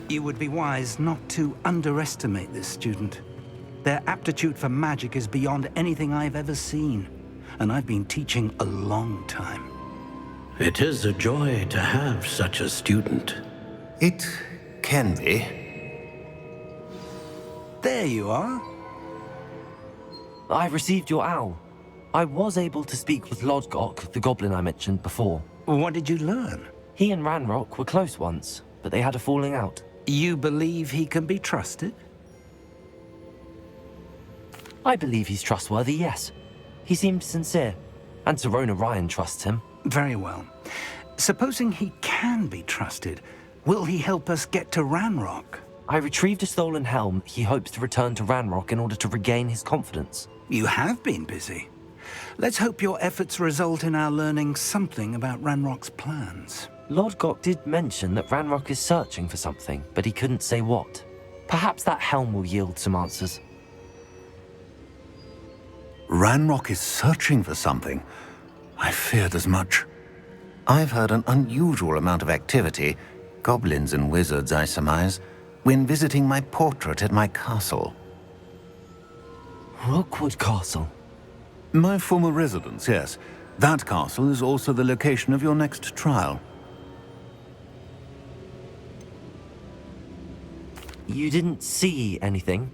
You would be wise not to underestimate this student. Their aptitude for magic is beyond anything I've ever seen, and I've been teaching a long time. It is a joy to have such a student. It can be. There you are. I received your owl. I was able to speak with Lodgok, the goblin I mentioned before. What did you learn? He and Ranrock were close once, but they had a falling out. You believe he can be trusted? I believe he's trustworthy, yes. He seemed sincere, and Serona Ryan trusts him. Very well. Supposing he can be trusted, will he help us get to Ranrock? I retrieved a stolen helm he hopes to return to Ranrock in order to regain his confidence. You have been busy. Let's hope your efforts result in our learning something about Ranrock's plans. Lodgok did mention that Ranrock is searching for something, but he couldn't say what. Perhaps that helm will yield some answers. Ranrock is searching for something. I feared as much. I've heard an unusual amount of activity, goblins and wizards, I surmise, when visiting my portrait at my castle. Rookwood Castle? My former residence, yes. That castle is also the location of your next trial. You didn't see anything?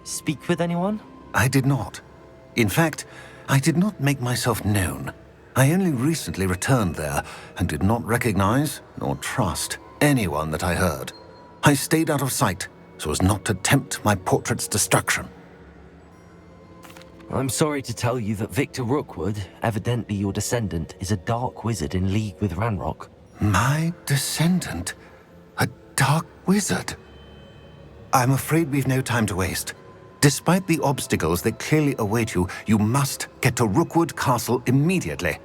Speak with anyone? I did not. In fact, I did not make myself known. I only recently returned there and did not recognize nor trust anyone that I heard. I stayed out of sight so as not to tempt my portrait's destruction. I'm sorry to tell you that Victor Rookwood, evidently your descendant, is a dark wizard in league with Ranrock. My descendant? A dark wizard? I'm afraid we've no time to waste. Despite the obstacles that clearly await you, you must get to Rookwood Castle immediately.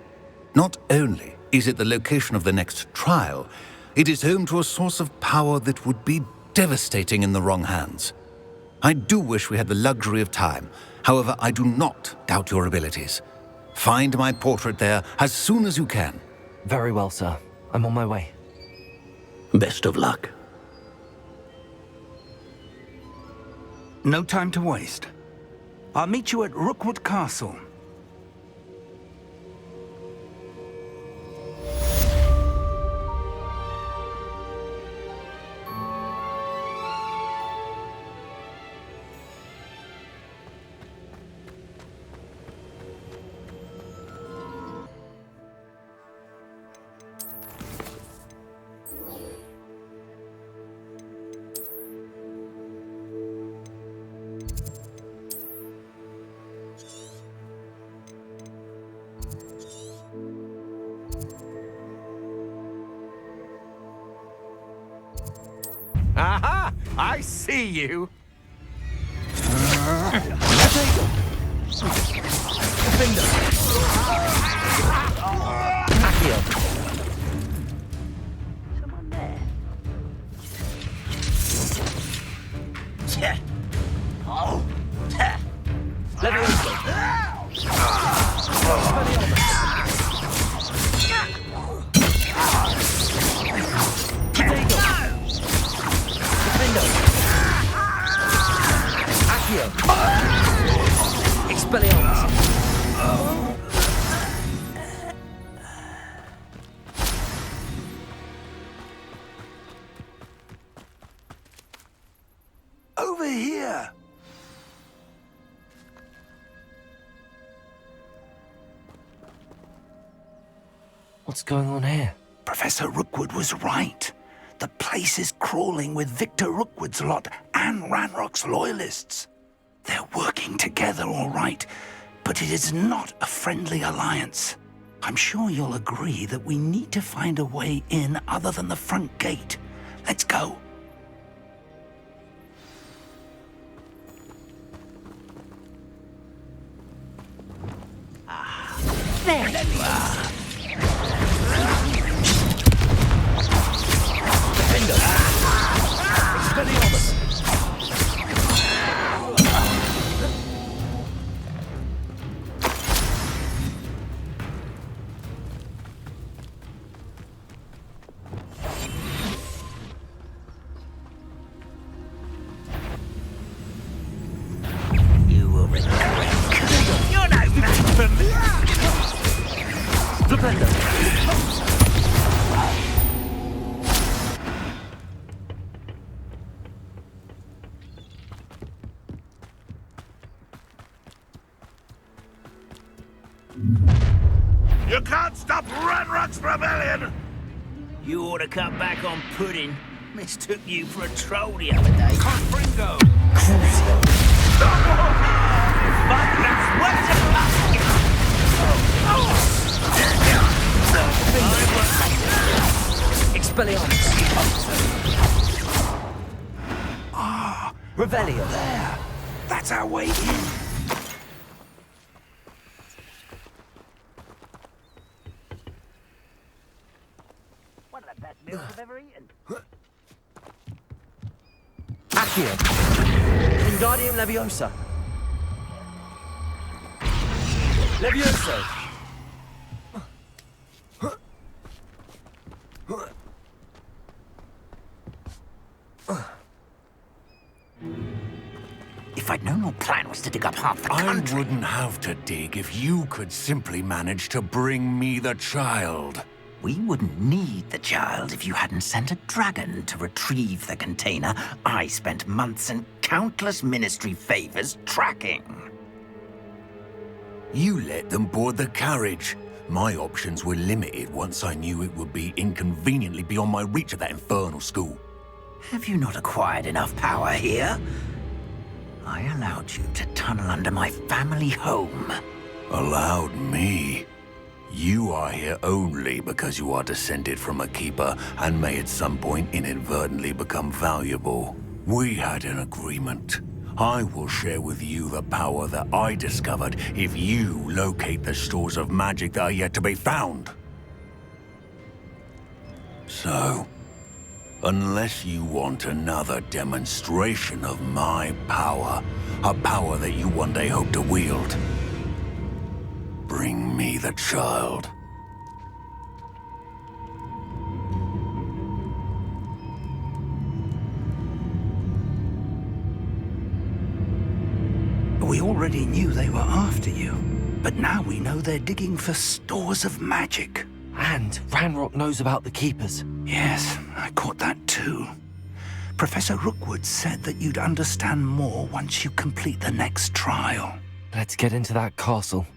Not only is it the location of the next trial, it is home to a source of power that would be devastating in the wrong hands. I do wish we had the luxury of time. However, I do not doubt your abilities. Find my portrait there as soon as you can. Very well, sir. I'm on my way. Best of luck. No time to waste. I'll meet you at Rookwood Castle. Aha! I see you! Someone there? Oh! Over here! What's going on here? Professor Rookwood was right. The place is crawling with Victor Rookwood's lot and Ranrock's loyalists. They're working together, all right, but it is not a friendly alliance. I'm sure you'll agree that we need to find a way in other than the front gate. Let's go. There you are. Ranrock's rebellion! You ought to cut back on pudding. Mistook you for a troll the other day. Confringo! Expelliarmus! Revelio! There! That's our way in. One of the best meals I've ever eaten. Accio! Wingardium Leviosa! Levioso! If I'd known your plan was to dig up half the I country... wouldn't have to dig if you could simply manage to bring me the child. We wouldn't need the child if you hadn't sent a dragon to retrieve the container I spent months and countless ministry favors tracking. You let them board the carriage. My options were limited once I knew it would be inconveniently beyond my reach at that infernal school. Have you not acquired enough power here? I allowed you to tunnel under my family home. Allowed me? You are here only because you are descended from a keeper and may at some point inadvertently become valuable. We had an agreement. I will share with you the power that I discovered if you locate the stores of magic that are yet to be found. So, unless you want another demonstration of my power, a power that you one day hope to wield, bring me the child. We already knew they were after you, but now we know they're digging for stores of magic. And Ranrock knows about the Keepers. Yes, I caught that too. Professor Rookwood said that you'd understand more once you complete the next trial. Let's get into that castle.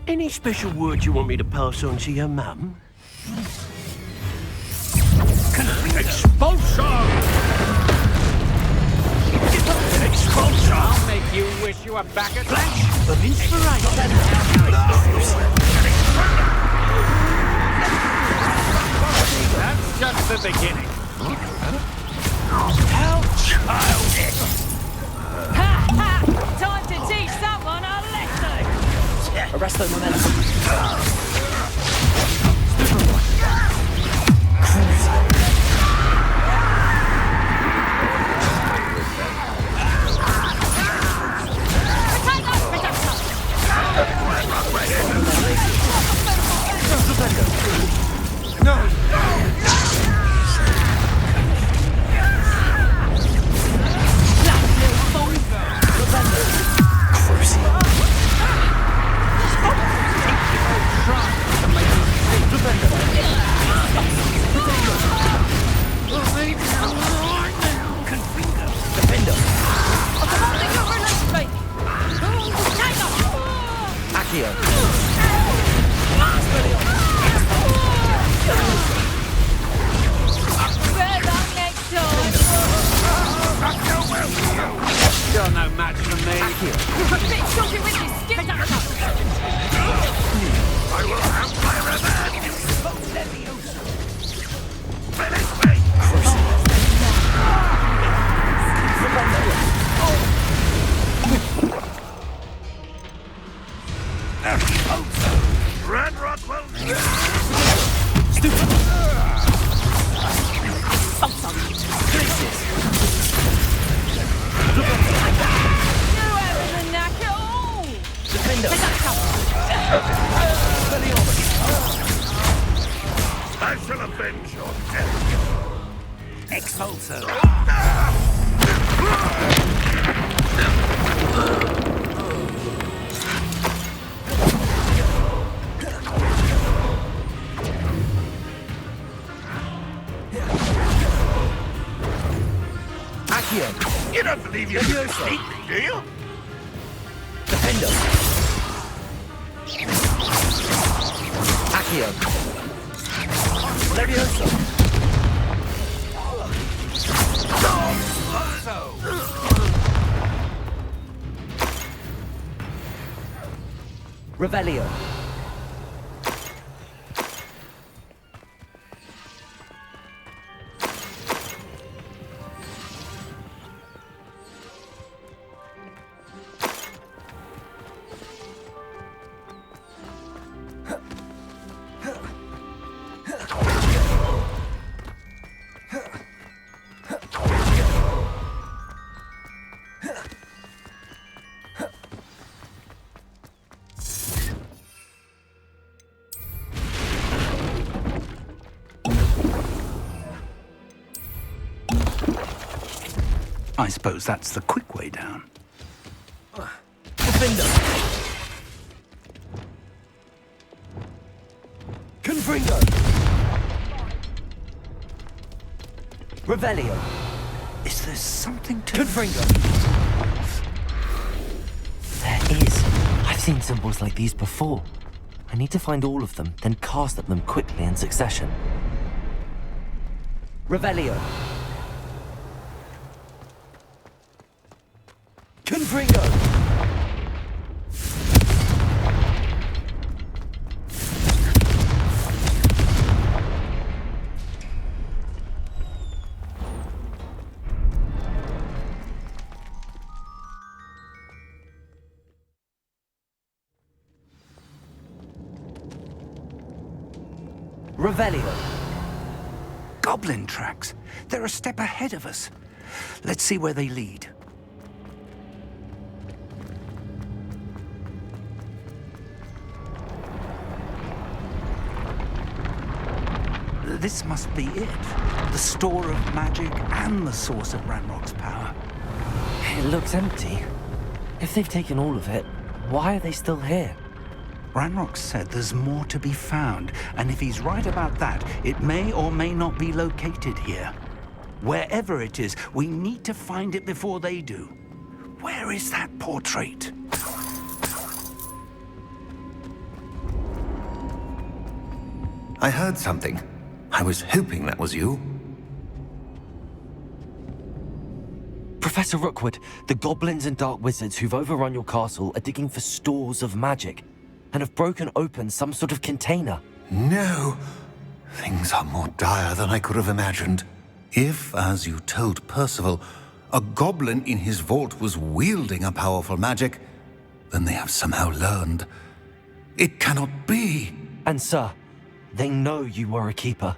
Any special word you want me to pass on to your mum? Expulsion! Expulsion! I'll make you wish you were back at Flash of inspiration. That's just the beginning. How childish! Ha ha! Time to teach someone a lesson! Arresto momentum. You're no match for me. I will have my revenge! Finish me! Ranrock will... You having a knack at all? don't believe you can beat me, do you? Defender. Accio. Leviosa. Revelio. I suppose that's the quick way down. Defender. Confringo. Revelio. Is there something to... Confringo. There is. I've seen symbols like these before. I need to find all of them, then cast at them quickly in succession. Revelio. Confringo. Revelio. Goblin tracks. They're a step ahead of us. Let's see where they lead. This must be it. The store of magic and the source of Ranrock's power. It looks empty. If they've taken all of it, why are they still here? Ranrock said there's more to be found, and if he's right about that, it may or may not be located here. Wherever it is, we need to find it before they do. Where is that portrait? I heard something. I was hoping that was you. Professor Rookwood, the goblins and dark wizards who've overrun your castle are digging for stores of magic and have broken open some sort of container. No. Things are more dire than I could have imagined. If, as you told Percival, a goblin in his vault was wielding a powerful magic, then they have somehow learned. It cannot be. And sir, they know you were a keeper.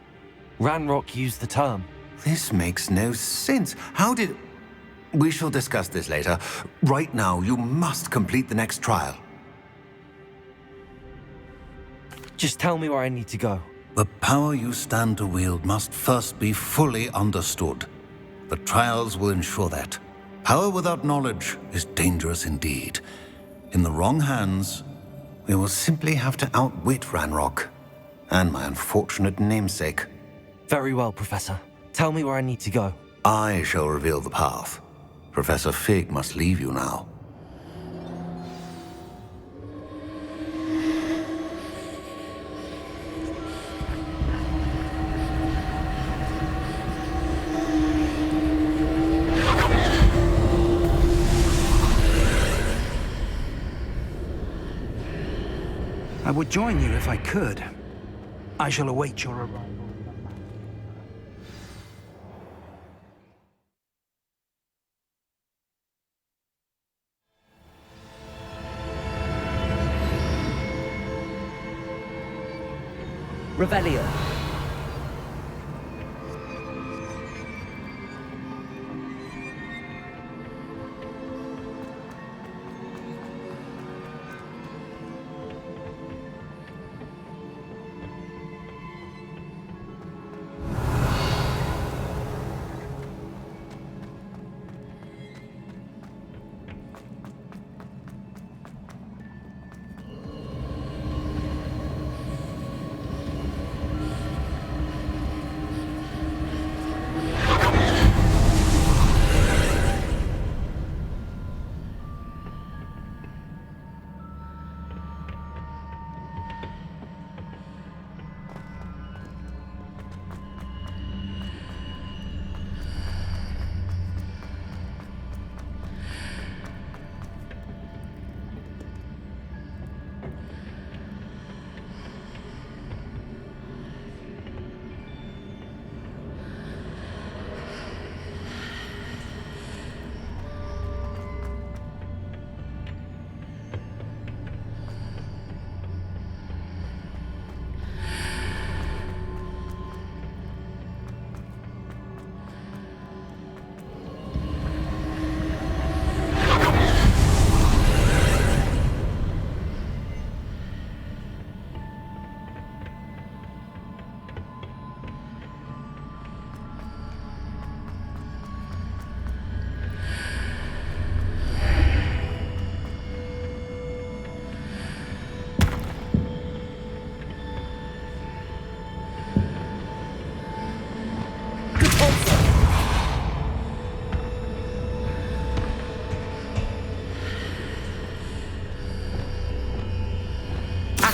Ranrock used the term. This makes no sense. How did... We shall discuss this later. Right now, you must complete the next trial. Just tell me where I need to go. The power you stand to wield must first be fully understood. The trials will ensure that. Power without knowledge is dangerous indeed. In the wrong hands, we will simply have to outwit Ranrock and my unfortunate namesake. Very well, Professor. Tell me where I need to go. I shall reveal the path. Professor Fig must leave you now. I would join you if I could. I shall await your arrival. Revelio.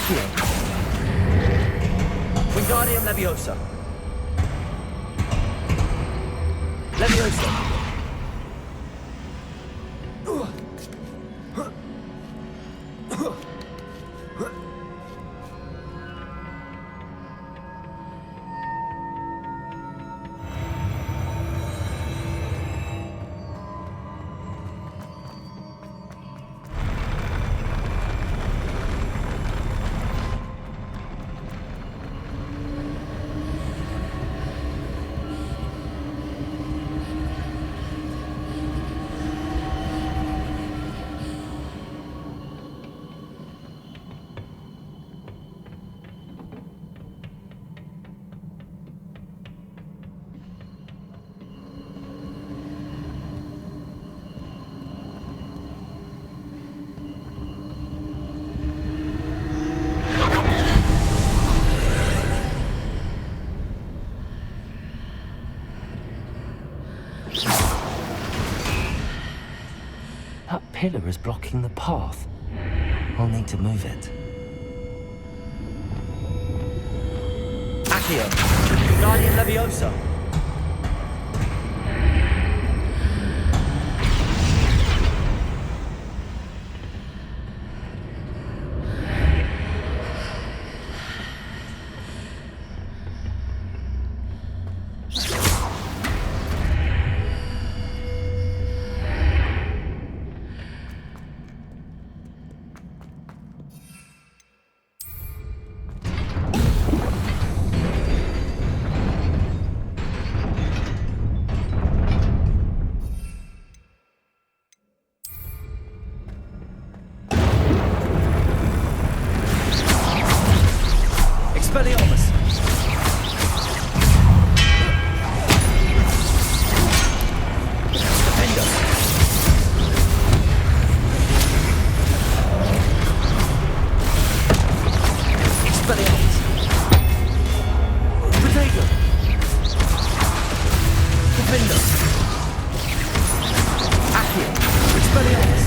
Accio. Wingardium Leviosa. Leviosa. That pillar is blocking the path. I'll need to move it. Accio. Wingardium Leviosa. Expelliarmus! Defender! Expelliarmus! Potato! Defender! Accio! Expelliarmus!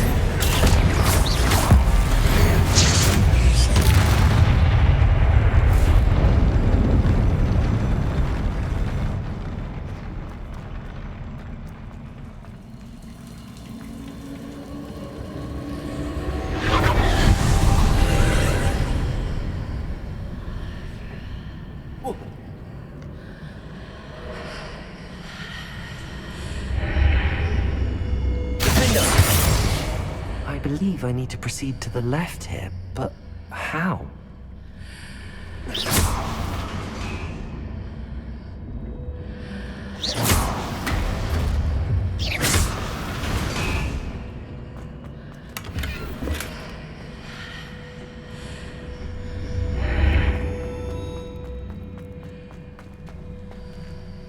I believe I need to proceed to the left here, but how?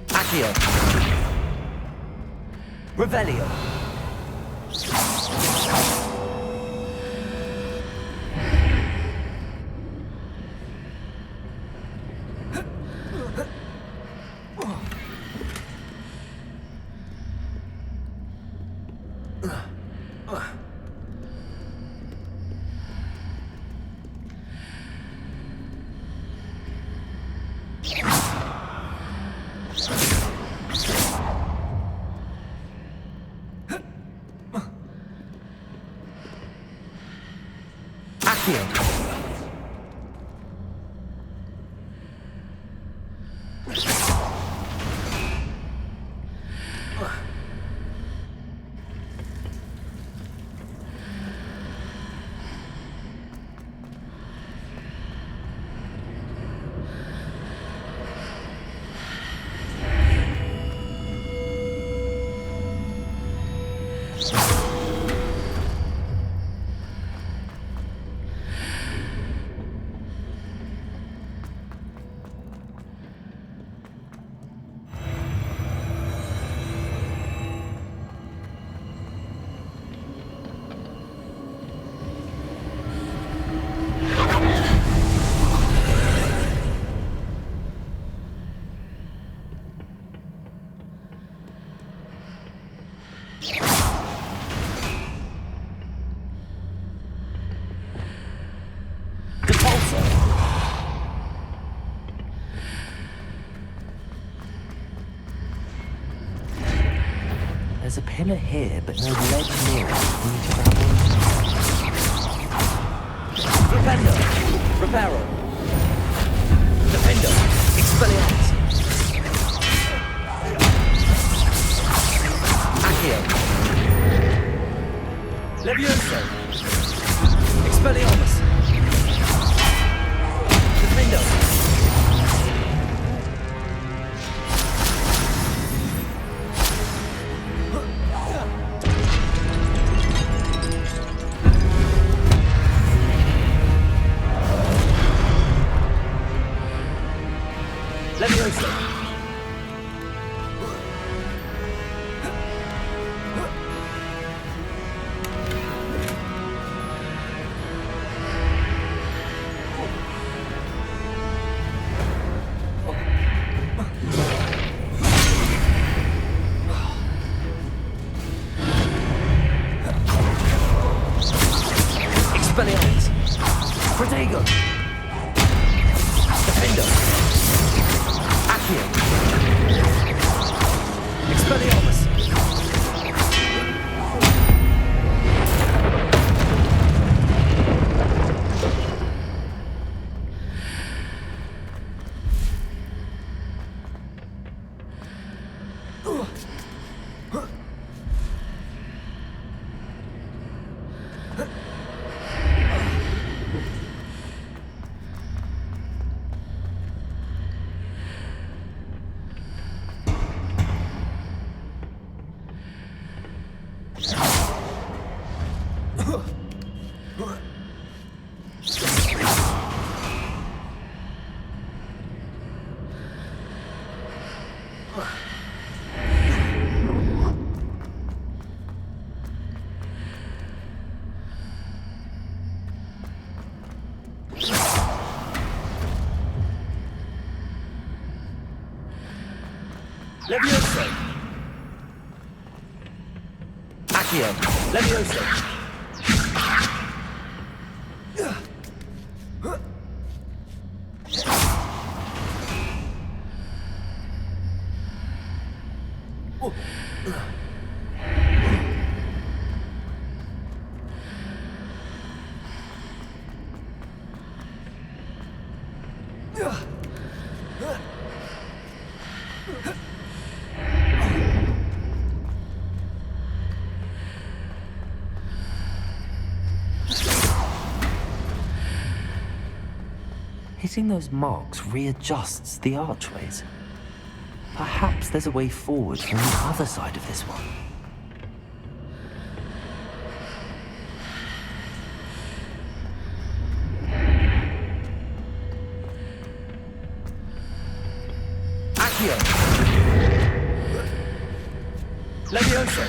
Accio. Revelio. Accio. There's a pillar here, but no ledge near it. We need to travel. Flipendo! Reparo! Defendo! Expelliarmus! Accio! Levioso! Expelliarmus! Defendo! Levioso! Expelliarmus! Protego! Defendo! Accio! Expelliarmus! Levioso! Accio! Levioso! Hitting those marks readjusts the archways. Perhaps there's a way forward from the other side of this one. Accio! Levioso!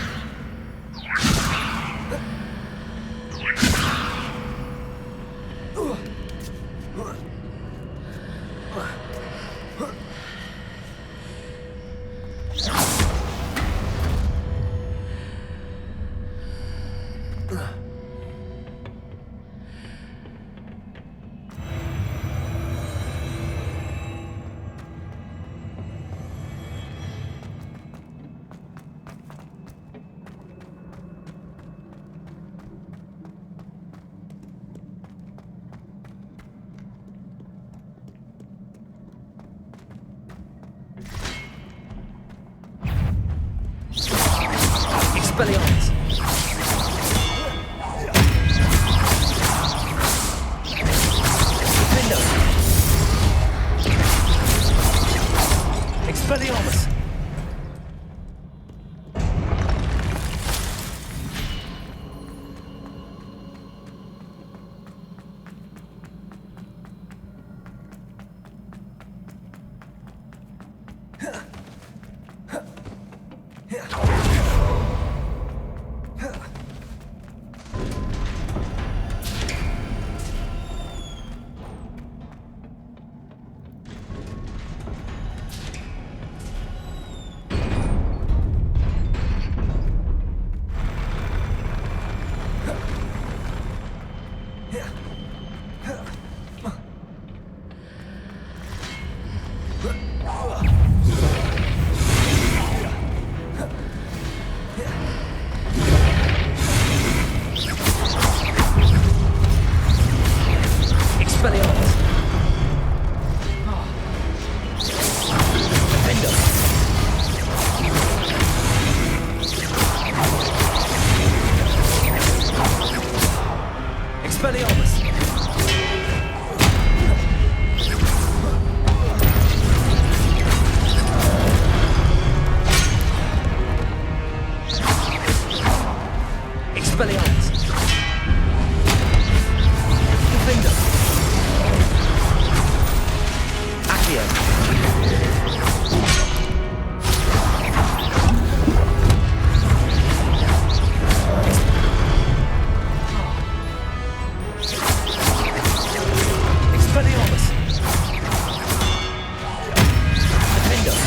Expelliarmus! Defendo! Expelliarmus! Expelliarmus! Expelliarmus! Gryffindor! Accio! Expelliarmus! Defender!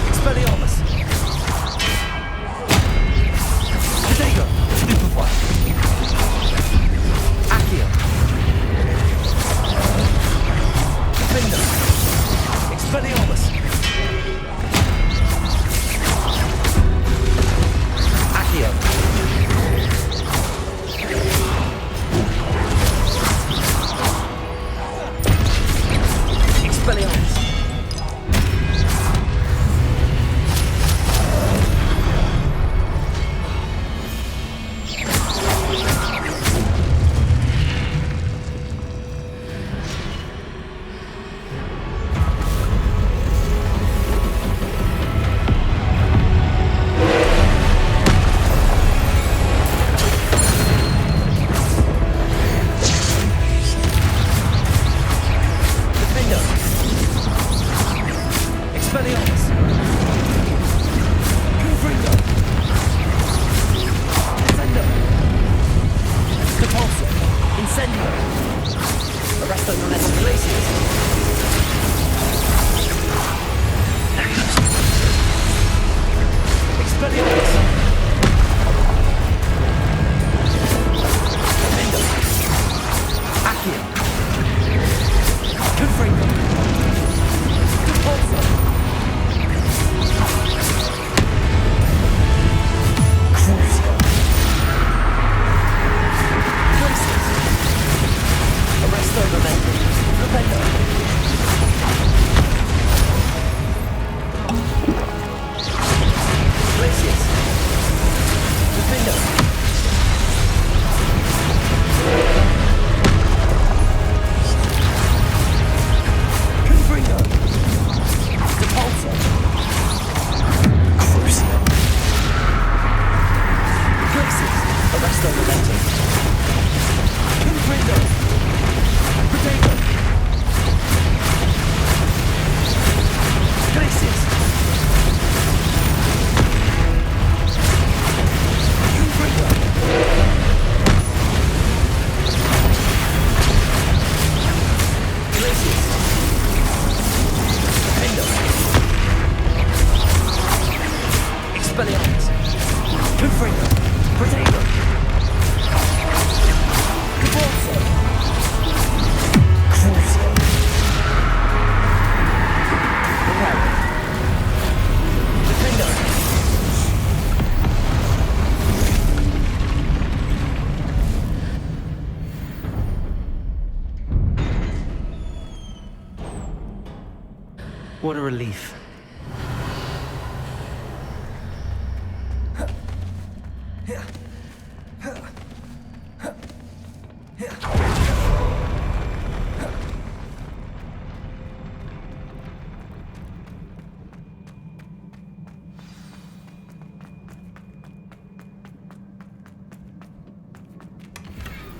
Expelliarmus! Protego! Stupefy! Accio! Defender! Expelliarmus! Accio! Expelliarmus! Defender! Expelliarmus! Gryffindor! Defender! Repulsor! Incendio! Arresto Momentum Glacius! Expelliarmus! Defender! Accio! Gryffindor! Repulsor! Cruiser! Glacius! Arresto Momentum! Defender! Glacius! Defender! Confringo! Repulsor! Crucial! Glacius! Arresto Momentum! Confringo! Protego! Glacius! Confringo! Glacius! Defender! Expelliarmus! Confringo! Protego! Repulsor! Cruiser! Bombarda! Defender! What a relief.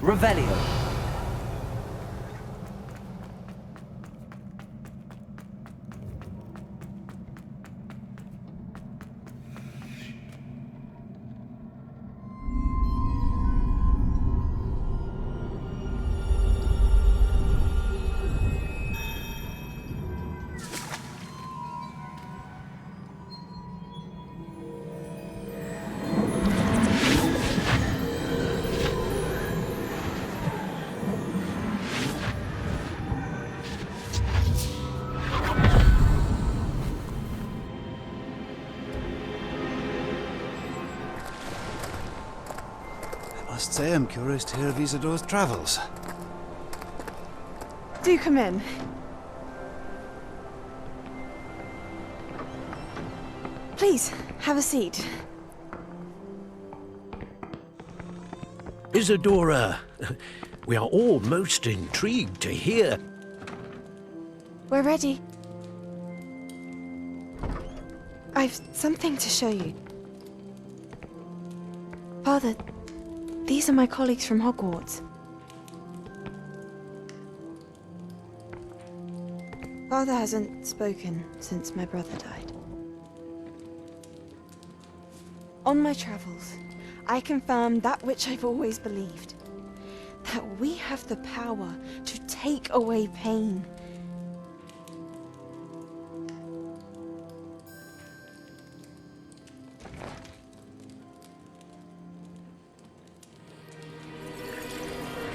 Revelio! Must say I'm curious to hear of Isidor's travels. Do come in. Please, have a seat. Isadora, we are all most intrigued to hear. We're ready. I've something to show you. Father, these are my colleagues from Hogwarts. Father hasn't spoken since my brother died. On my travels, I confirmed that which I've always believed. That we have the power to take away pain.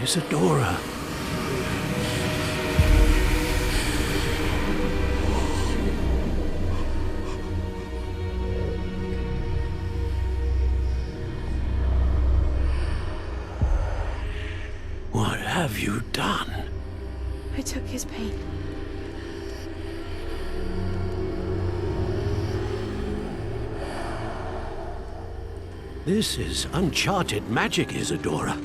Isadora. What have you done? I took his pain. This is uncharted magic, Isadora.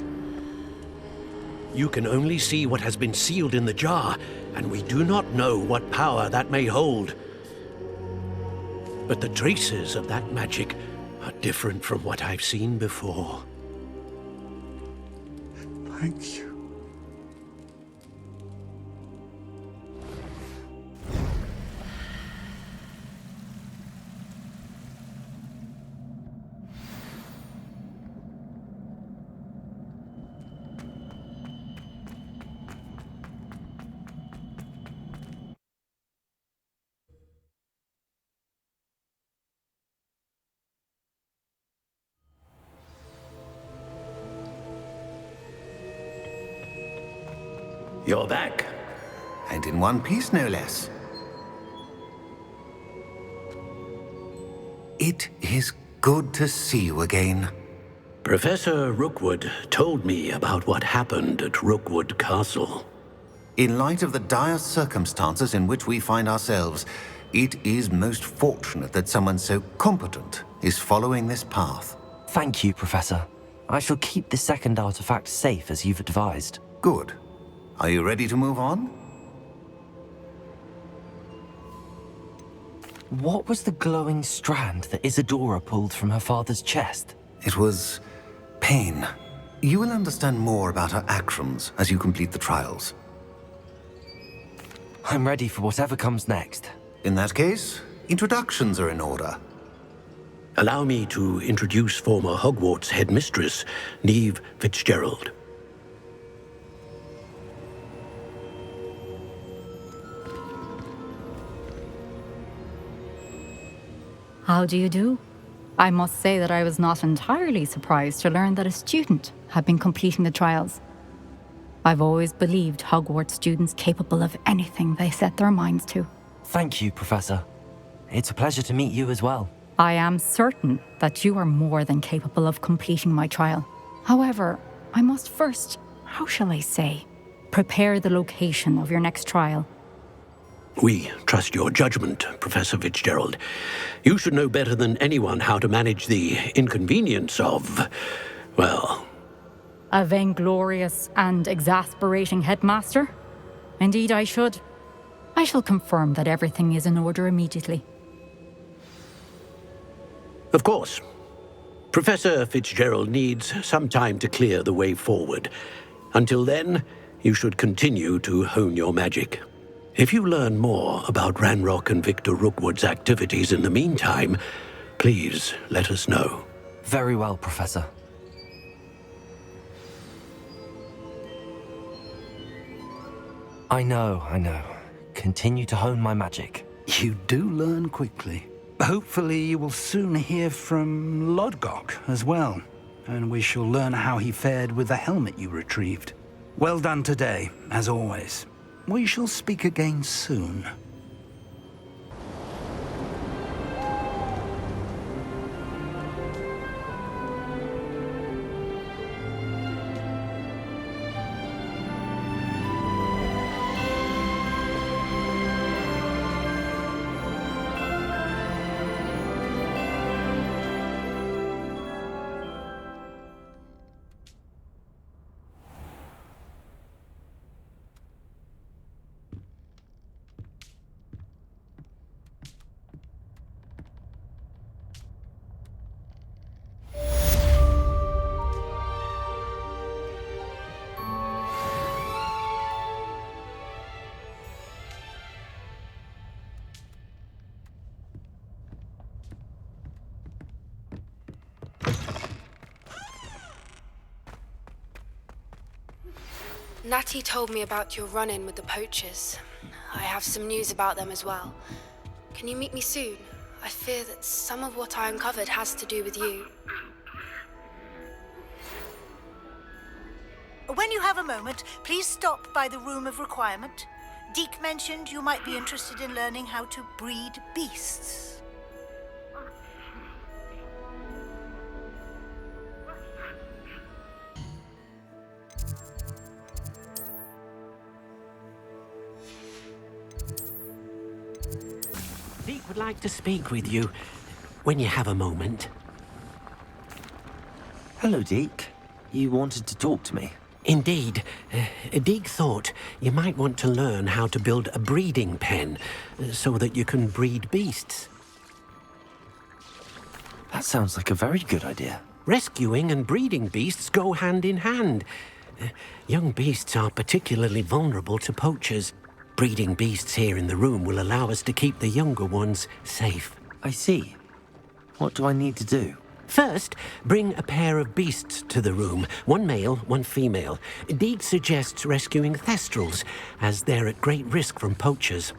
You can only see what has been sealed in the jar, and we do not know what power that may hold. But the traces of that magic are different from what I've seen before. Thank you. You're back. And in one piece, no less. It is good to see you again. Professor Rookwood told me about what happened at Rookwood Castle. In light of the dire circumstances in which we find ourselves, it is most fortunate that someone so competent is following this path. Thank you, Professor. I shall keep the second artifact safe as you've advised. Good. Are you ready to move on? What was the glowing strand that Isadora pulled from her father's chest? It was pain. You will understand more about her actions as you complete the trials. I'm ready for whatever comes next. In that case, introductions are in order. Allow me to introduce former Hogwarts headmistress, Neve Fitzgerald. How do you do? I must say that I was not entirely surprised to learn that a student had been completing the trials. I've always believed Hogwarts students capable of anything they set their minds to. Thank you, Professor. It's a pleasure to meet you as well. I am certain that you are more than capable of completing my trial. However, I must first, how shall I say, prepare the location of your next trial. We trust your judgment, Professor Fitzgerald. You should know better than anyone how to manage the inconvenience of, well... A vainglorious and exasperating headmaster? Indeed I should. I shall confirm that everything is in order immediately. Of course. Professor Fitzgerald needs some time to clear the way forward. Until then, you should continue to hone your magic. If you learn more about Ranrock and Victor Rookwood's activities in the meantime, please let us know. Very well, Professor. I know. Continue to hone my magic. You do learn quickly. Hopefully you will soon hear from Lodgok as well, and we shall learn how he fared with the helmet you retrieved. Well done today, as always. We shall speak again soon. Natty told me about your run-in with the poachers. I have some news about them as well. Can you meet me soon? I fear that some of what I uncovered has to do with you. When you have a moment, please stop by the Room of Requirement. Deke mentioned you might be interested in learning how to breed beasts. Deke would like to speak with you when you have a moment. Hello, Deke. You wanted to talk to me? Indeed. Deke thought you might want to learn how to build a breeding pen so that you can breed beasts. That sounds like a very good idea. Rescuing and breeding beasts go hand in hand. Young beasts are particularly vulnerable to poachers. Breeding beasts here in the room will allow us to keep the younger ones safe. I see. What do I need to do? First, bring a pair of beasts to the room. One male, one female. Deke suggests rescuing thestrals, as they're at great risk from poachers.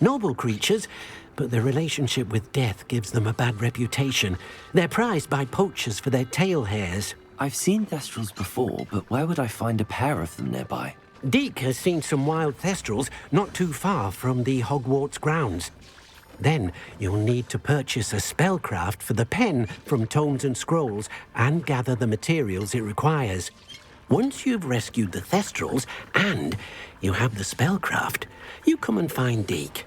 Noble creatures, but their relationship with death gives them a bad reputation. They're prized by poachers for their tail hairs. I've seen thestrals before, but where would I find a pair of them nearby? Deke has seen some wild thestrals not too far from the Hogwarts grounds. Then you'll need to purchase a spellcraft for the pen from Tomes and Scrolls and gather the materials it requires. Once you've rescued the thestrals and you have the spellcraft, you come and find Deke.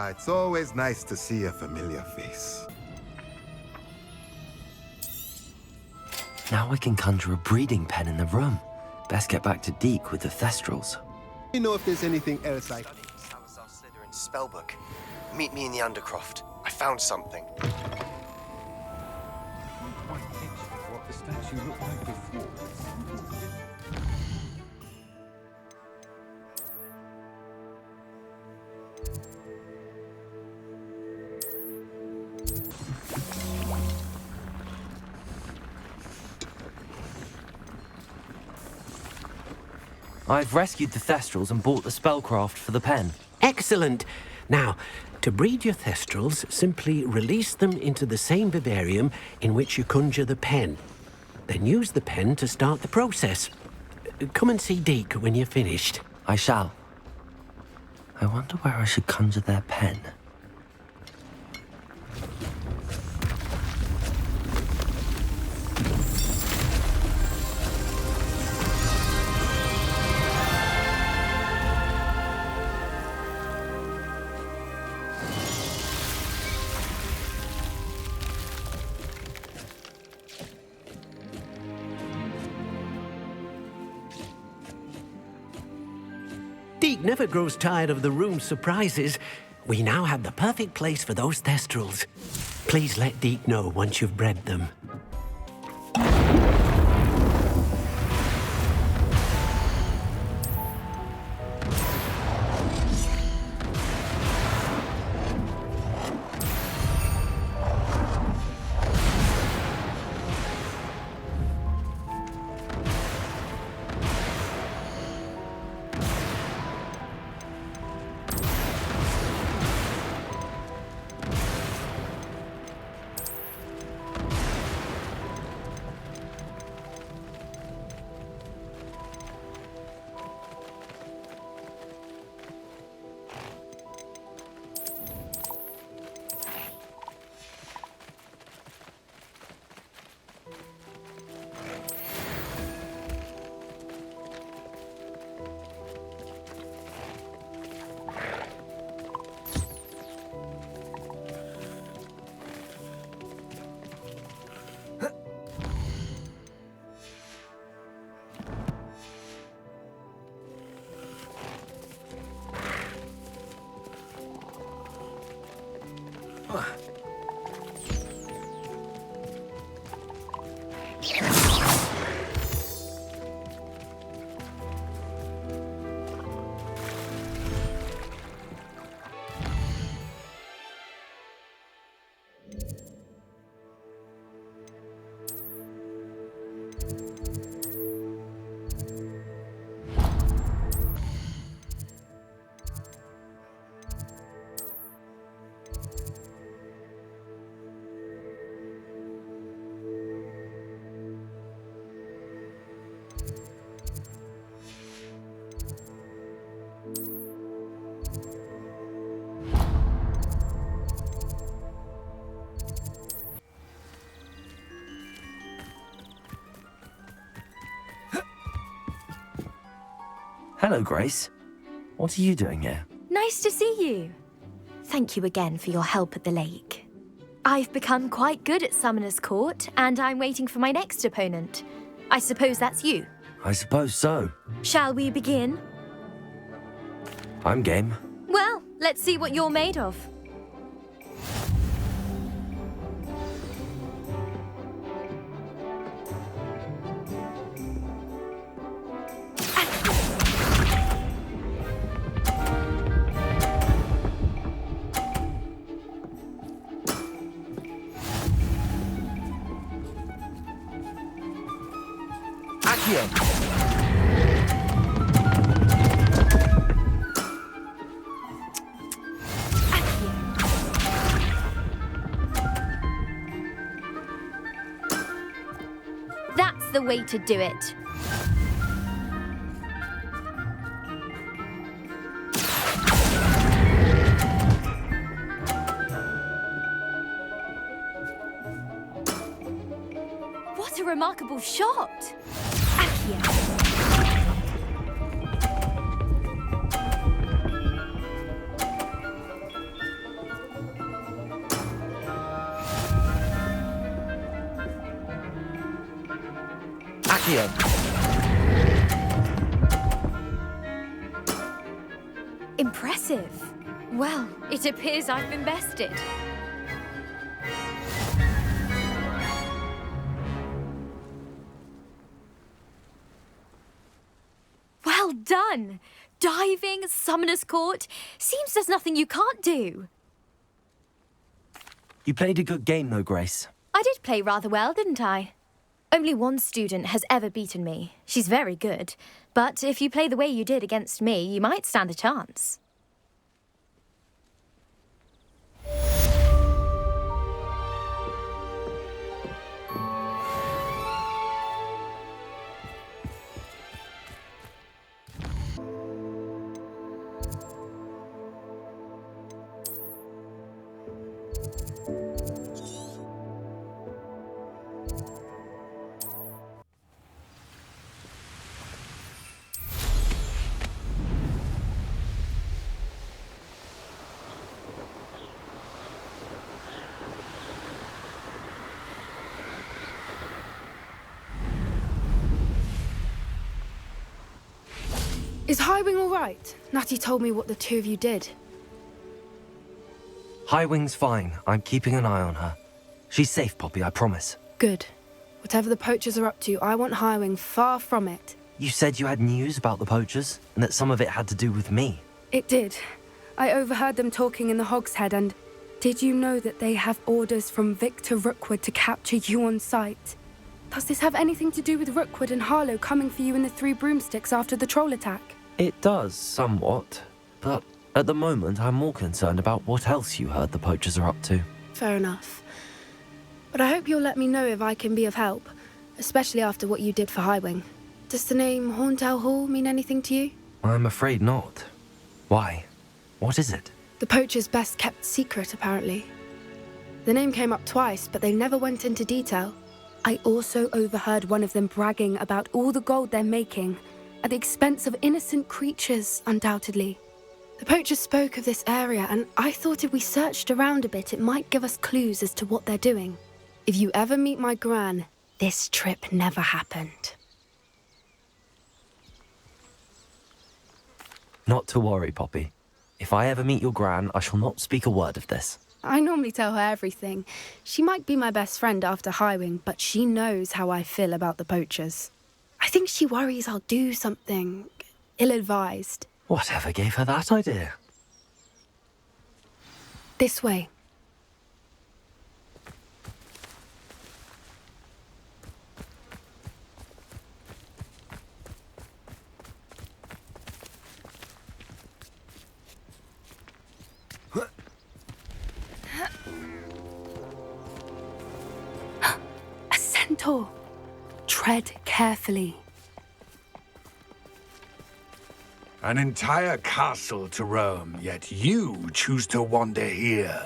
It's always nice to see a familiar face. Now I can conjure a breeding pen in the room. Best get back to Deke with the thestrals. You know if there's anything else I... Salazar Slytherin's spellbook. Meet me in the Undercroft. I found something. Quite picture what the statue looked like before. I've rescued the thestrals and bought the spellcraft for the pen. Excellent! Now, to breed your thestrals, simply release them into the same vivarium in which you conjure the pen. Then use the pen to start the process. Come and see Deke when you're finished. I shall. I wonder where I should conjure their pen. Deke never grows tired of the room's surprises. We now have the perfect place for those thestrals. Please let Deke know once you've bred them. Hello, Grace. What are you doing here? Nice to see you. Thank you again for your help at the lake. I've become quite good at Summoner's Court, and I'm waiting for my next opponent. I suppose that's you. I suppose so. Shall we begin? I'm game. Well, let's see what you're made of. That's the way to do it. What a remarkable shot! Accio. Impressive. Well, it appears I've been bested. Well done! Diving, Summoner's Court. Seems there's nothing you can't do. You played a good game, though, Grace. I did play rather well, didn't I? Only one student has ever beaten me. She's very good. But if you play the way you did against me, you might stand a chance. Is Howin all right? Natty told me what the two of you did. Howin's fine. I'm keeping an eye on her. She's safe, Poppy, I promise. Good. Whatever the poachers are up to, I want Howin far from it. You said you had news about the poachers, and that some of it had to do with me. It did. I overheard them talking in the Hogshead, and did you know that they have orders from Victor Rookwood to capture you on sight? Does this have anything to do with Rookwood and Harlow coming for you in the Three Broomsticks after the troll attack? It does, somewhat. But at the moment, I'm more concerned about what else you heard the poachers are up to. Fair enough. But I hope you'll let me know if I can be of help, especially after what you did for Highwing. Does the name Horntail Hall mean anything to you? I'm afraid not. Why? What is it? The poachers' best kept secret, apparently. The name came up twice, but they never went into detail. I also overheard one of them bragging about all the gold they're making, at the expense of innocent creatures, undoubtedly. The poachers spoke of this area, and I thought if we searched around a bit, it might give us clues as to what they're doing. If you ever meet my gran, this trip never happened. Not to worry, Poppy. If I ever meet your gran, I shall not speak a word of this. I normally tell her everything. She might be my best friend after Howin, but she knows how I feel about the poachers. I think she worries I'll do something ill-advised. Whatever gave her that idea? This way. A centaur. Tread carefully. An entire castle to roam, yet you choose to wander here.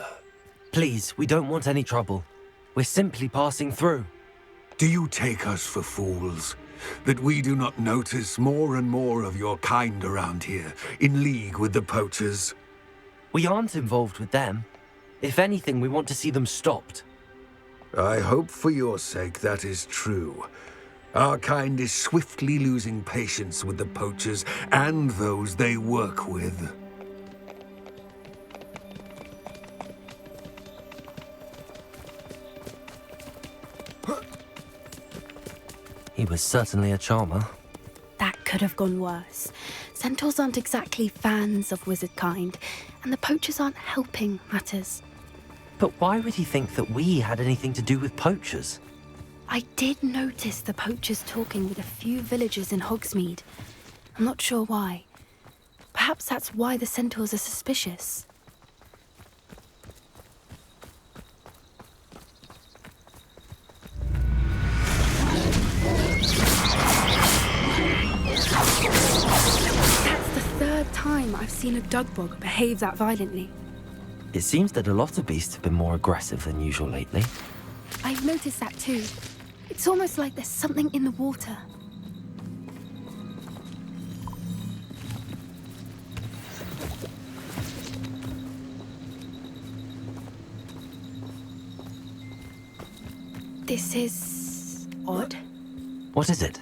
Please, we don't want any trouble. We're simply passing through. Do you take us for fools? That we do not notice more and more of your kind around here, in league with the poachers? We aren't involved with them. If anything, we want to see them stopped. I hope for your sake that is true. Our kind is swiftly losing patience with the poachers and those they work with. He was certainly a charmer. That could have gone worse. Centaurs aren't exactly fans of wizard kind, and the poachers aren't helping matters. But why would he think that we had anything to do with poachers? I did notice the poachers talking with a few villagers in Hogsmeade. I'm not sure why. Perhaps that's why the centaurs are suspicious. That's the third time I've seen a dugbog behave that violently. It seems that a lot of beasts have been more aggressive than usual lately. I've noticed that too. It's almost like there's something in the water. This is odd. What is it?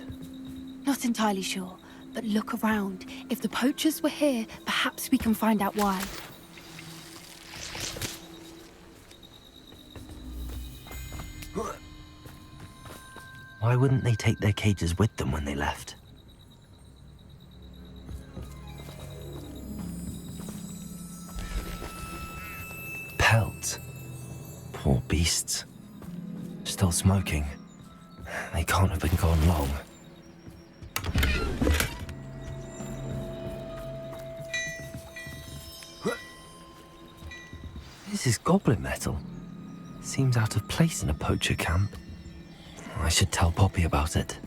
Not entirely sure, but look around. If the poachers were here, perhaps we can find out why. Why wouldn't they take their cages with them when they left? Pelts. Poor beasts. Still smoking. They can't have been gone long. This is goblin metal. Seems out of place in a poacher camp. I should tell Poppy about it.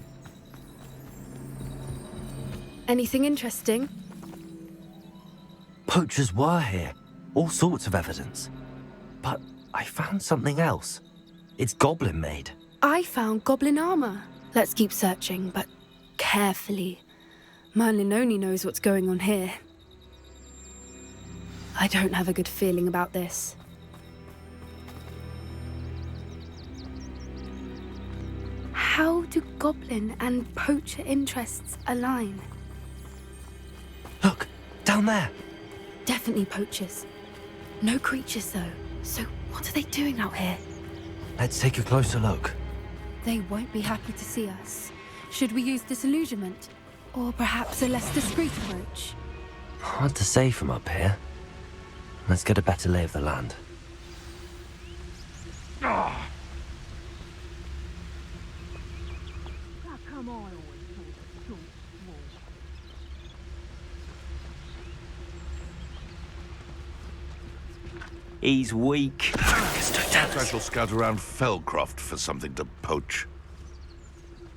Anything interesting? Poachers were here. All sorts of evidence. But I found something else. It's goblin made. I found goblin armor. Let's keep searching, but carefully. Merlin only knows what's going on here. I don't have a good feeling about this. How do goblin and poacher interests align? Look, down there. Definitely poachers. No creatures though. So what are they doing out here? Let's take a closer look. They won't be happy to see us. Should we use disillusionment? Or perhaps a less discreet approach? Hard to say from up here. Let's get a better lay of the land. He's weak. I shall scout around Felcroft for something to poach.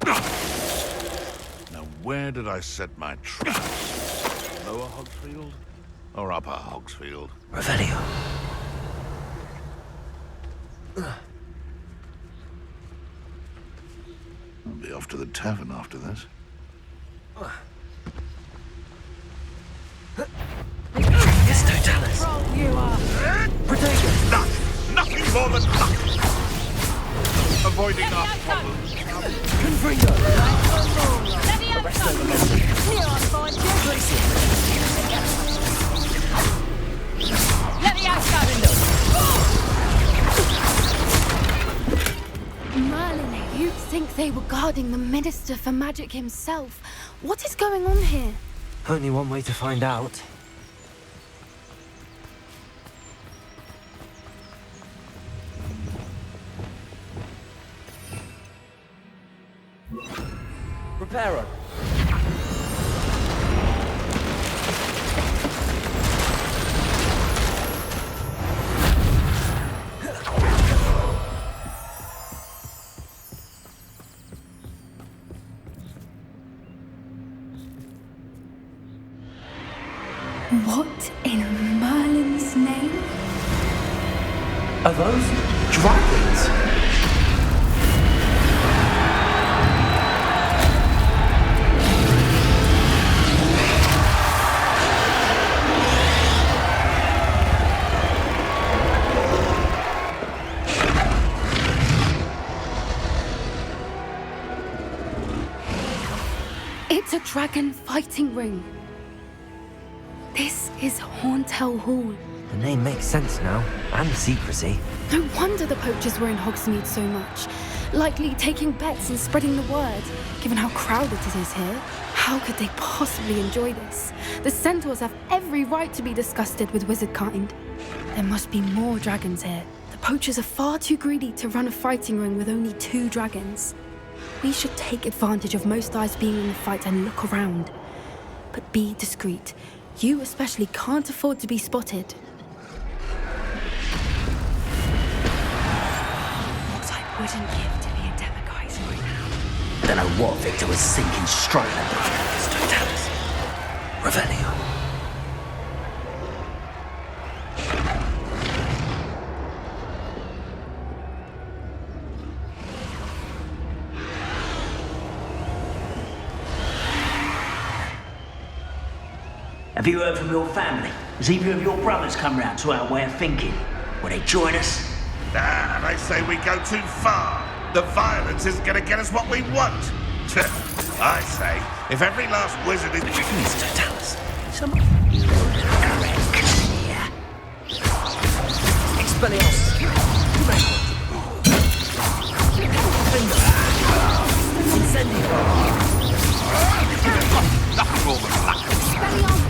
Now, where did I set my traps? Lower Hogsfield or Upper Hogsfield? Revelio. I'll be off to the tavern after this. Yes, Totalis. Luck! Nothing more than luck! Avoiding our problems. Gryffindor! Let me out, Gryffindor! they were guarding the Minister for Magic himself. What is going on here? Only one way to find out. Reparo. What in Merlin's name? Are those dragons? It's a dragon fighting ring. This is Horntail Hall. The name makes sense now, and the secrecy. No wonder the poachers were in Hogsmeade so much. Likely taking bets and spreading the word, given how crowded it is here. How could they possibly enjoy this? The centaurs have every right to be disgusted with wizard kind. There must be more dragons here. The poachers are far too greedy to run a fighting ring with only 2 dragons. We should take advantage of most eyes being in the fight and look around. But be discreet. You especially can't afford to be spotted. What I wouldn't give to be a demiguise right now. Don't know what Victor was thinking straight at the Totalis. Revelio. Have you heard from your family? Has either of your brothers come round to our way of thinking? Will they join us? Ah, they say we go too far. The violence isn't going to get us what we want. I say, if every last wizard is... Please, Totalis. Some... Expelliarmus. Incendio. Nothing more than luck. Expelliarmus.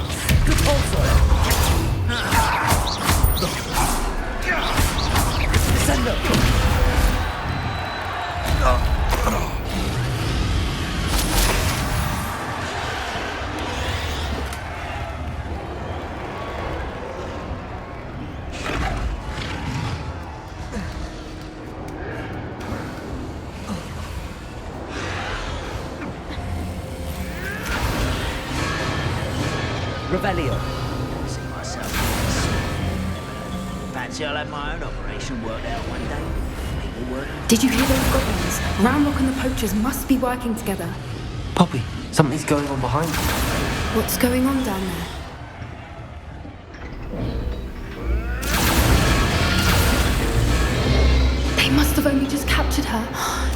Good also. Descendo. Revelio. See myself. Fancy I'll have my own operation worked out one day. People working. Did you hear those goblins? Ramrock and the poachers must be working together. Poppy, something's going on behind you. What's going on down there? They must have only just captured her.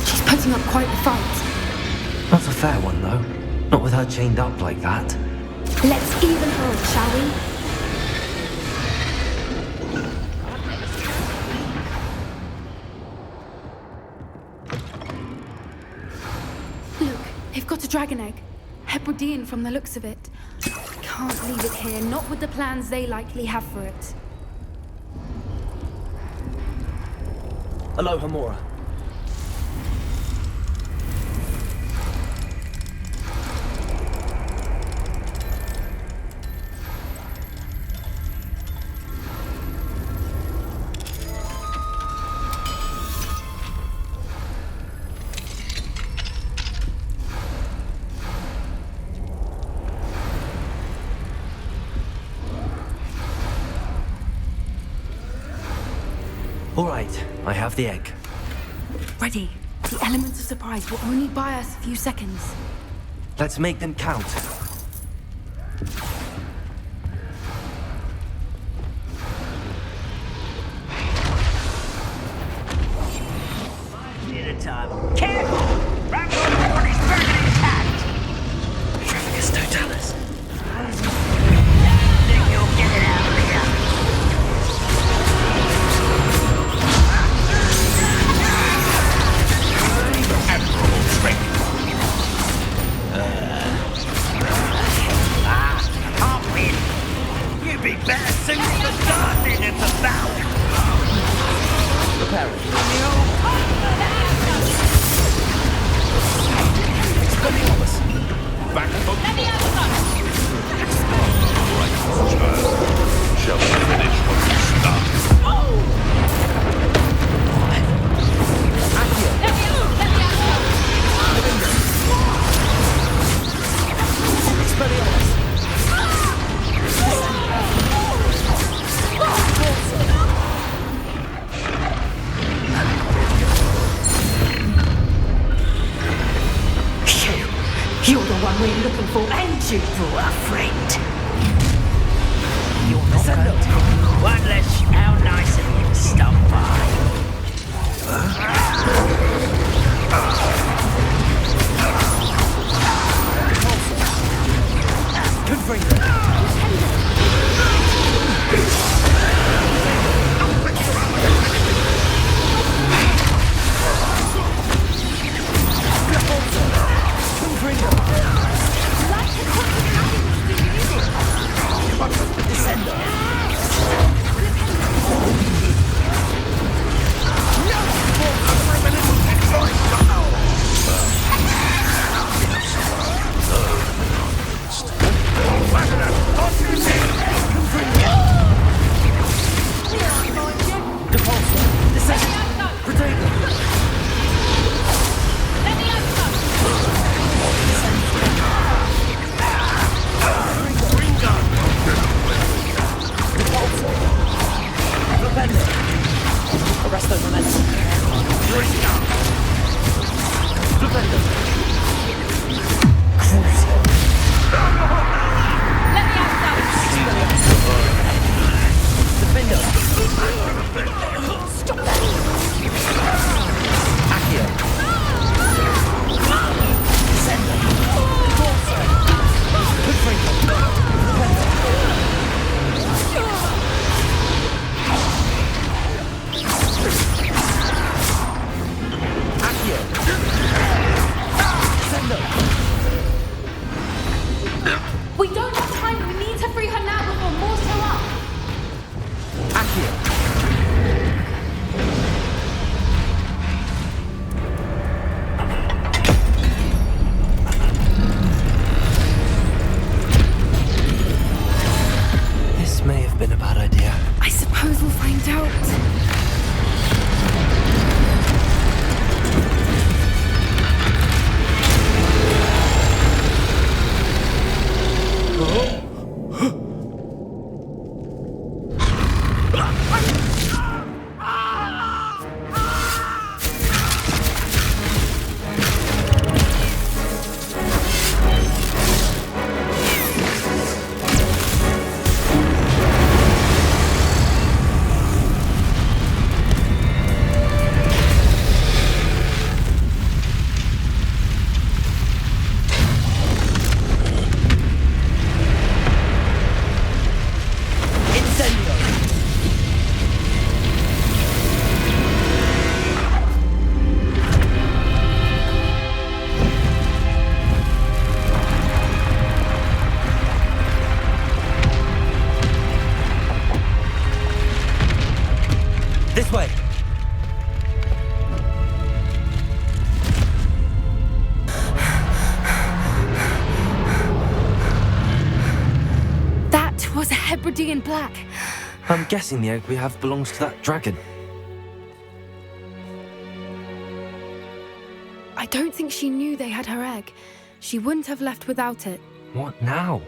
She's putting up quite the fight. Not a fair one, though. Not with her chained up like that. Let's even her, shall we? Look, they've got a dragon egg. Hebridean from the looks of it. Can't leave it here, not with the plans they likely have for it. Aloha Mora. All right, I have the egg. Ready. The elements of surprise will only buy us a few seconds. Let's make them count. At a time. Careful! Ramrock is burning intact! Trafficus Totalis. Think you'll get it out of here? Admiral one we're looking for, and you brought a friend. You're not going to. One less, how nice of you to stop by. We don't have time. We need to free her now before more show up. This may have been a bad idea. I suppose we'll find out. This way! That was a Hebridean black. I'm guessing the egg we have belongs to that dragon. I don't think she knew they had her egg. She wouldn't have left without it. What now?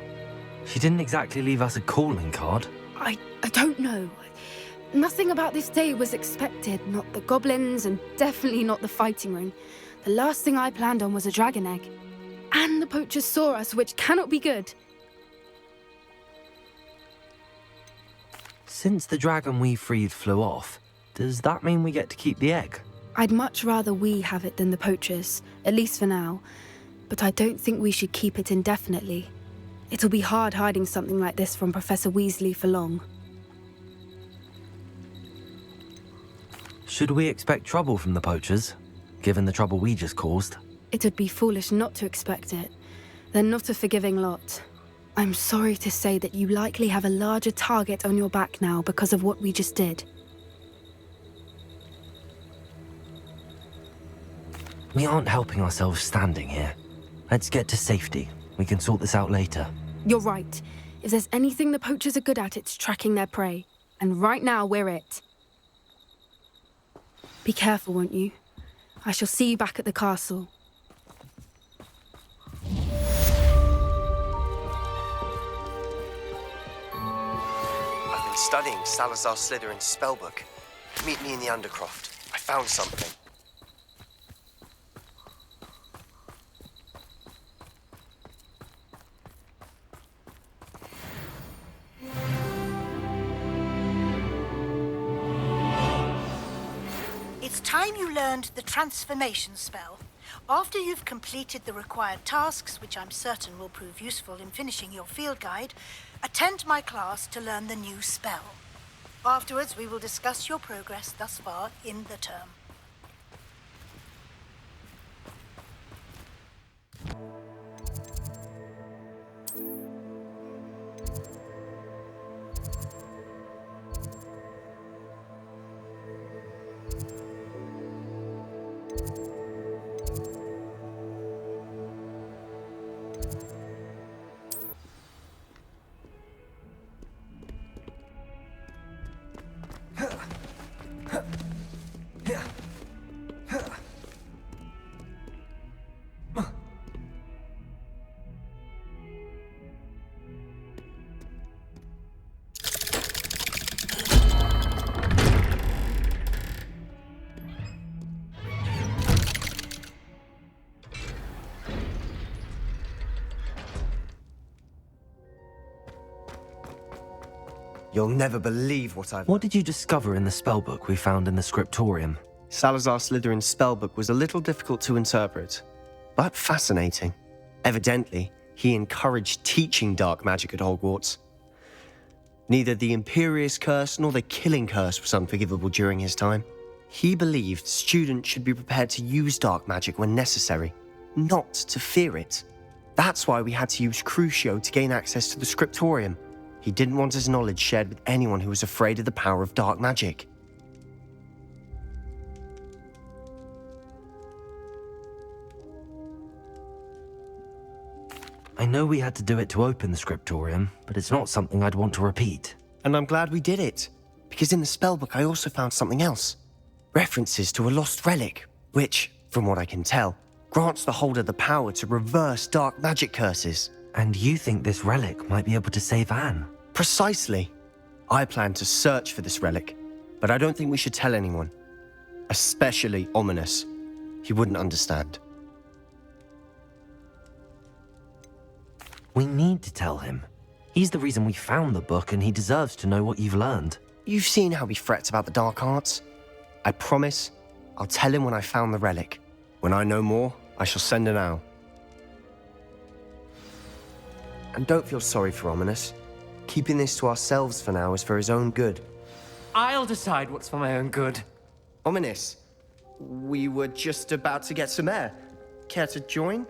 She didn't exactly leave us a calling card. I don't know. Nothing about this day was expected. Not the goblins, and definitely not the fighting ring. The last thing I planned on was a dragon egg. And the poachers saw us, which cannot be good. Since the dragon we freed flew off, does that mean we get to keep the egg? I'd much rather we have it than the poachers, at least for now. But I don't think we should keep it indefinitely. It'll be hard hiding something like this from Professor Weasley for long. Should we expect trouble from the poachers, given the trouble we just caused? It would be foolish not to expect it. They're not a forgiving lot. I'm sorry to say that you likely have a larger target on your back now because of what we just did. We aren't helping ourselves standing here. Let's get to safety. We can sort this out later. You're right. If there's anything the poachers are good at, it's tracking their prey. And right now, we're it. Be careful, won't you? I shall see you back at the castle. I've been studying Salazar Slytherin's spellbook. Meet me in the Undercroft. I found something. It's time you learned the transformation spell. After you've completed the required tasks, which I'm certain will prove useful in finishing your field guide, attend my class to learn the new spell. Afterwards, we will discuss your progress thus far in the term. You'll never believe what I've... What did you discover in the spellbook we found in the scriptorium? Salazar Slytherin's spellbook was a little difficult to interpret, but fascinating. Evidently, he encouraged teaching dark magic at Hogwarts. Neither the Imperious Curse nor the Killing Curse was unforgivable during his time. He believed students should be prepared to use dark magic when necessary, not to fear it. That's why we had to use Crucio to gain access to the scriptorium. He didn't want his knowledge shared with anyone who was afraid of the power of dark magic. I know we had to do it to open the scriptorium, but it's not something I'd want to repeat. And I'm glad we did it, because in the spellbook I also found something else. References to a lost relic, which, from what I can tell, grants the holder the power to reverse dark magic curses. And you think this relic might be able to save Anne? Precisely. I plan to search for this relic, but I don't think we should tell anyone. Especially Ominous. He wouldn't understand. We need to tell him. He's the reason we found the book, and he deserves to know what you've learned. You've seen how he frets about the dark arts. I promise I'll tell him when I found the relic. When I know more, I shall send an owl. And don't feel sorry for Ominous. Keeping this to ourselves for now is for his own good. I'll decide what's for my own good. Ominous, we were just about to get some air. Care to join?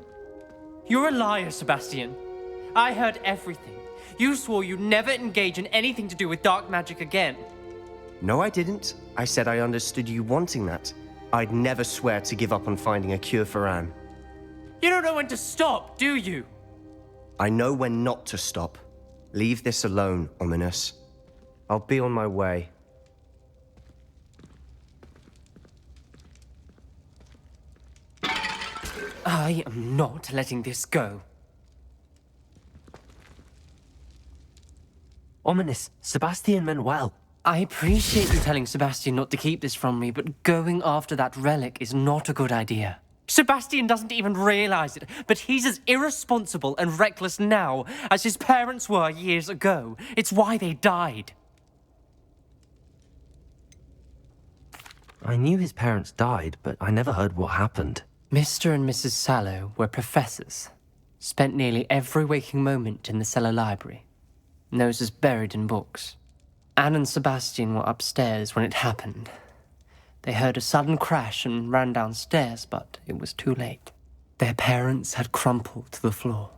You're a liar, Sebastian. I heard everything. You swore you'd never engage in anything to do with dark magic again. No, I didn't. I said I understood you wanting that. I'd never swear to give up on finding a cure for Anne. You don't know when to stop, do you? I know when not to stop. Leave this alone, Ominous. I'll be on my way. I am not letting this go. Ominous, Sebastian meant well. I appreciate you telling Sebastian not to keep this from me, but going after that relic is not a good idea. Sebastian doesn't even realize it, but he's as irresponsible and reckless now as his parents were years ago. It's why they died. I knew his parents died, but I never heard what happened. Mr. and Mrs. Sallow were professors. Spent nearly every waking moment in the cellar library. Noses buried in books. Anne and Sebastian were upstairs when it happened. They heard a sudden crash and ran downstairs, but it was too late. Their parents had crumpled to the floor.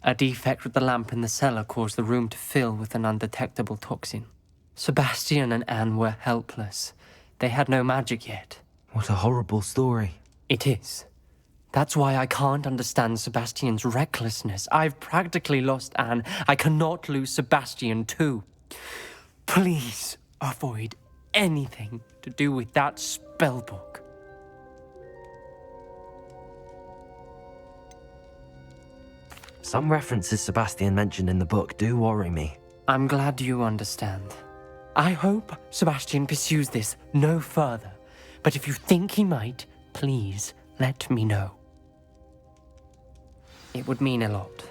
A defect with the lamp in the cellar caused the room to fill with an undetectable toxin. Sebastian and Anne were helpless. They had no magic yet. What a horrible story. It is. That's why I can't understand Sebastian's recklessness. I've practically lost Anne. I cannot lose Sebastian too. Please avoid anything to do with that spellbook. Some references Sebastian mentioned in the book do worry me. I'm glad you understand. I hope Sebastian pursues this no further. But if you think he might, please let me know. It would mean a lot.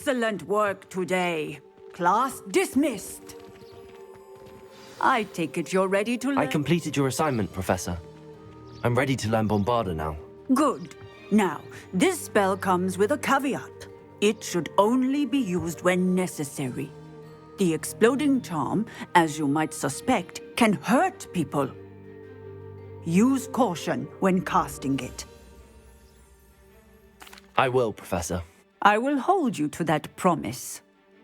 Excellent work today. Class dismissed. I take it you're ready to learn. I completed your assignment, Professor. I'm ready to learn Bombarda now. Good. Now, this spell comes with a caveat. It should only be used when necessary. The exploding charm, as you might suspect, can hurt people. Use caution when casting it. I will, Professor. I will hold you to that promise.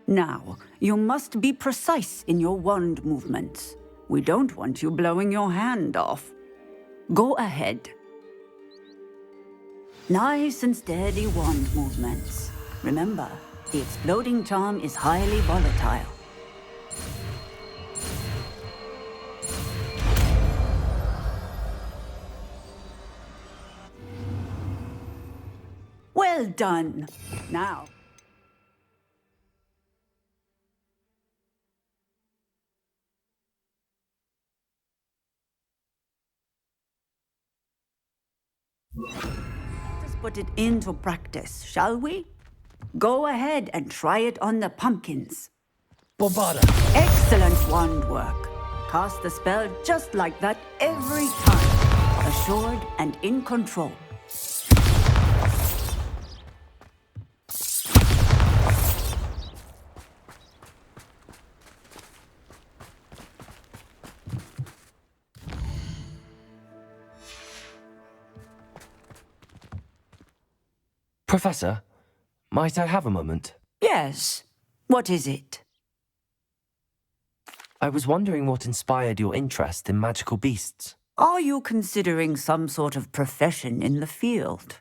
Now, you must be precise in your wand movements. We don't want you blowing your hand off. Go ahead. Nice and steady wand movements. Remember, the exploding charm is highly volatile. Well done. Now. Let's put it into practice, shall we? Go ahead and try it on the pumpkins. Bombarda. Excellent wand work. Cast the spell just like that every time. Assured and in control. Professor, might I have a moment? Yes. What is it? I was wondering what inspired your interest in magical beasts. Are you considering some sort of profession in the field?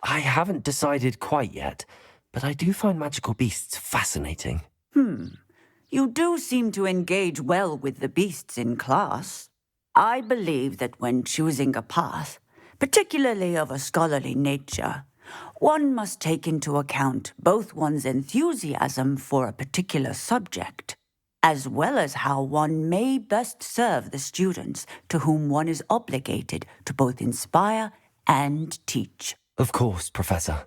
I haven't decided quite yet, but I do find magical beasts fascinating. You do seem to engage well with the beasts in class. I believe that when choosing a path, particularly of a scholarly nature, one must take into account both one's enthusiasm for a particular subject, as well as how one may best serve the students to whom one is obligated to both inspire and teach. Of course, Professor.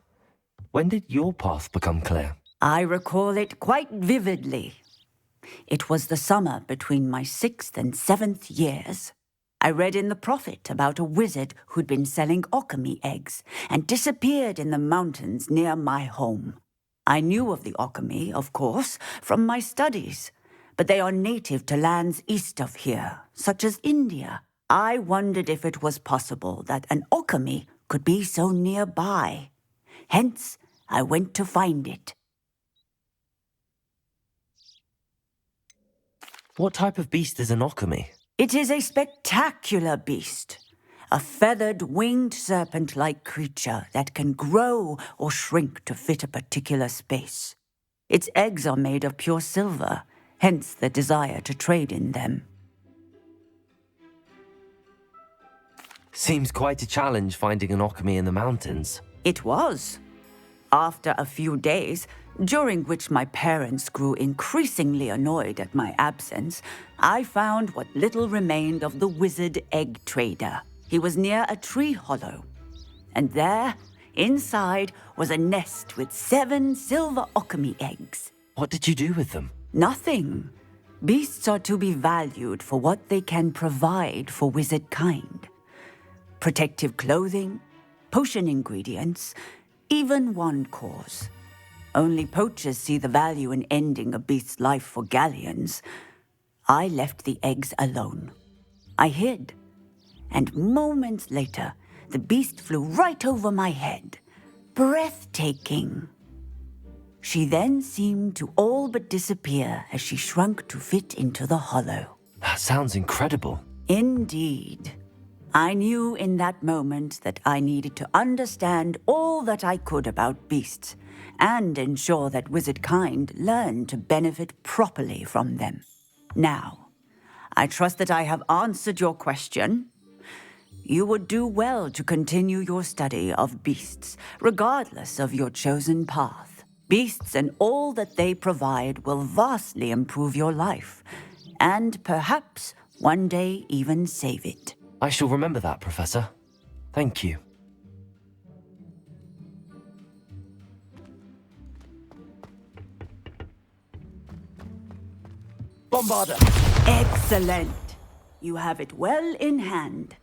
When did your path become clear? I recall it quite vividly. It was the summer between my 6th and 7th years. I read in the Prophet about a wizard who'd been selling alchemy eggs and disappeared in the mountains near my home. I knew of the alchemy, of course, from my studies, but they are native to lands east of here, such as India. I wondered if it was possible that an alchemy could be so nearby. Hence, I went to find it. What type of beast is an alchemy? It is a spectacular beast. A feathered, winged serpent-like creature that can grow or shrink to fit a particular space. Its eggs are made of pure silver, hence the desire to trade in them. Seems quite a challenge finding an alchemy in the mountains. It was. After a few days, during which my parents grew increasingly annoyed at my absence, I found what little remained of the wizard egg trader. He was near a tree hollow. And there, inside, was a nest with 7 silver alchemy eggs. What did you do with them? Nothing. Beasts are to be valued for what they can provide for wizard kind. Protective clothing, potion ingredients, even wand cores. Only poachers see the value in ending a beast's life for galleons. I left the eggs alone. I hid. And moments later, the beast flew right over my head. Breathtaking. She then seemed to all but disappear as she shrunk to fit into the hollow. That sounds incredible. Indeed. I knew in that moment that I needed to understand all that I could about beasts and ensure that wizard kind learned to benefit properly from them. Now, I trust that I have answered your question. You would do well to continue your study of beasts, regardless of your chosen path. Beasts and all that they provide will vastly improve your life, and perhaps one day even save it. I shall remember that, Professor. Thank you. Bombarda. Excellent. You have it well in hand.